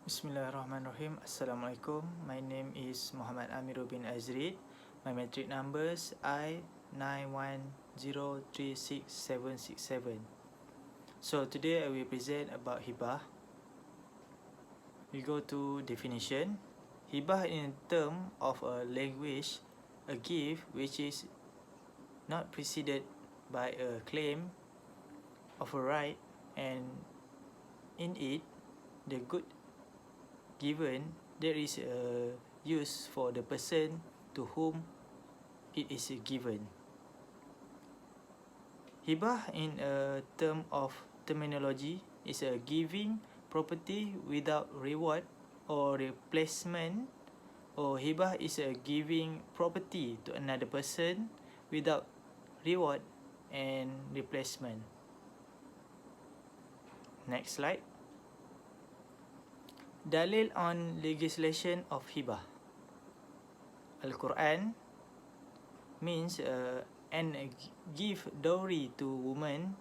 Bismillahirrahmanirrahim. Assalamualaikum. My name is Muhammad Amirul bin Azrid. My matric numbers I91036767. So today I will present about hibah. We go to definition. Hibah in term of a language, a gift which is not preceded by a claim of a right, and in it the good given there is a use for the person to whom it is given. Hibah in a term of terminology is a giving property without reward or replacement, or hibah is a giving property to another person without reward and replacement. Next slide. Dalil on legislation of hibah. Al-Quran means and give dowry to women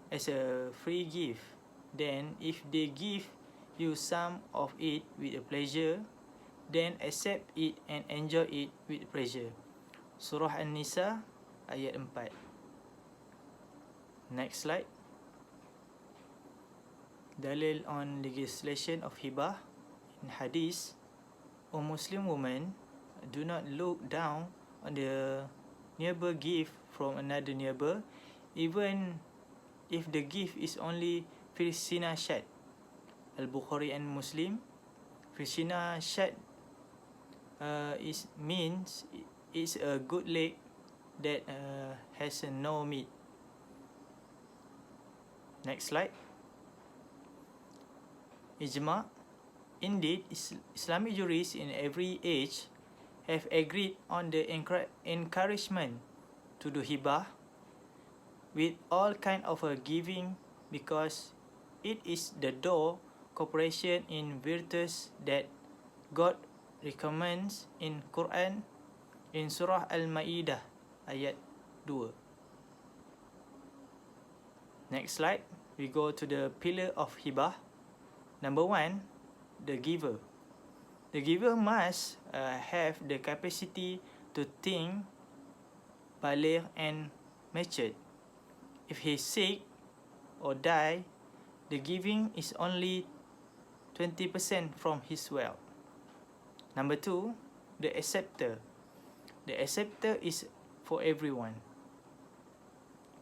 as a free gift. Then if they give you some of it with a pleasure, then accept it and enjoy it with pleasure. Surah An-Nisa ayat 4. Next slide. Dalil on legislation of hibah. In hadith, a Muslim woman do not look down on the neighbor gift from another neighbor, even if the gift is only Firsina Shad. Al-Bukhari and Muslim. Firsina Shad means it's a good leg that has no meat. Next slide. Ijma. Indeed, Islamic jurists in every age have agreed on the encouragement to do hibah with all kind of a giving, because it is the door cooperation in virtues that God recommends in Quran in Surah Al-Ma'idah ayat 2. Next slide. We go to the pillar of hibah. Number 1, the giver. The giver must have the capacity to think, baligh and matured. If he is sick or die, the giving is only 20% from his wealth. Number 2, the acceptor. The acceptor is for everyone.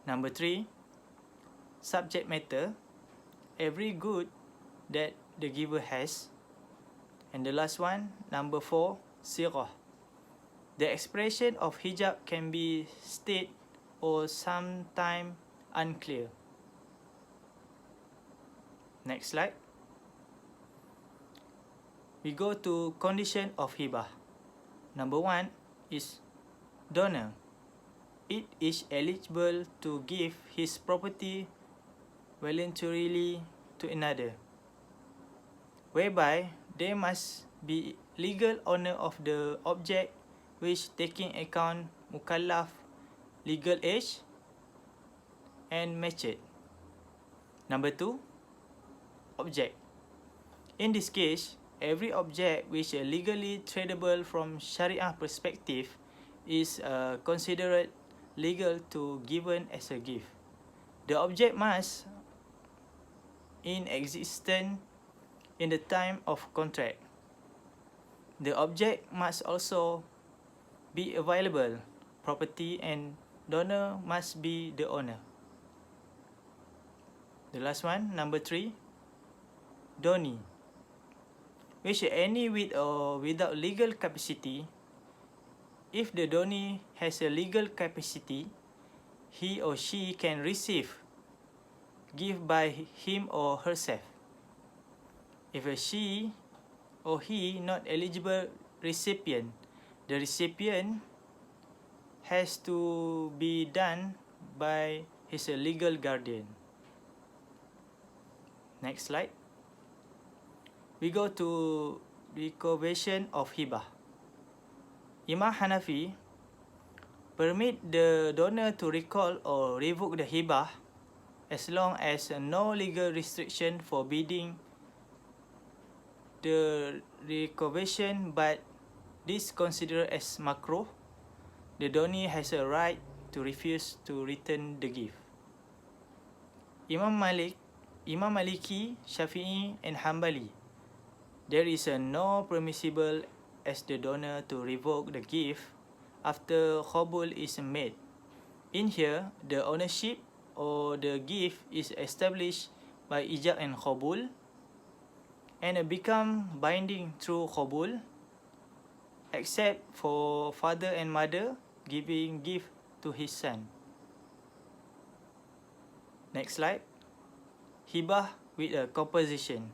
Number 3, subject matter. Every good that the giver has. And the last one, number 4, sirah. The expression of hijab can be state or sometime unclear. Next slide. We go to condition of hibah. Number 1 is donor. It is eligible to give his property voluntarily to another, whereby they must be legal owner of the object, which taking account mukallaf, legal age and matured. Number 2, object. In this case, every object which is legally tradable from Sharia perspective is considered legal to given as a gift. The object must in existence in the time of contract. The object must also be available property, and donor must be the owner. The last one, number 3, donee. Which any with or without legal capacity. If the donee has a legal capacity, he or she can receive gift by him or herself. If she or he not eligible recipient, the recipient has to be done by his legal guardian. Next slide. We go to revocation of hibah. Imam Hanafi permit the donor to recall or revoke the hibah as long as no legal restriction forbidding the reconversion, but this considered as makruh, the donor has a right to refuse to return the gift. Imam Maliki, Shafi'i and Hanbali, there is a no permissible as the donor to revoke the gift after qabul is made. In here, the ownership or the gift is established by ijab and qabul, and it become binding through qabul, except for father and mother giving gift to his son. Next slide. Hibah with a composition.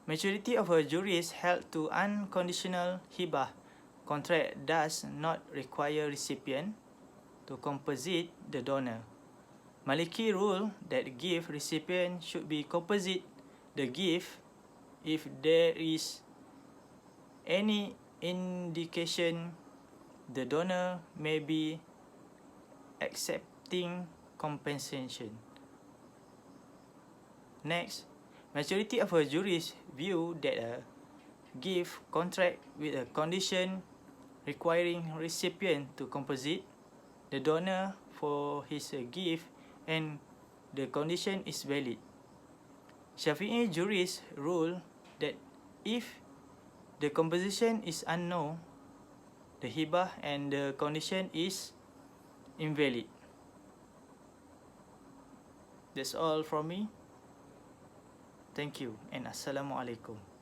Majority of jurists held to unconditional hibah contract does not require recipient to composite the donor. Maliki rule that gift recipient should be composite the gift if there is any indication the donor may be accepting compensation. Next, majority of jurists view that a gift contract with a condition requiring recipient to composite the donor for his gift and the condition is valid. Shafi'i jurists rule that if the composition is unknown, the hibah and the condition is invalid. That's all from me. Thank you and Assalamualaikum.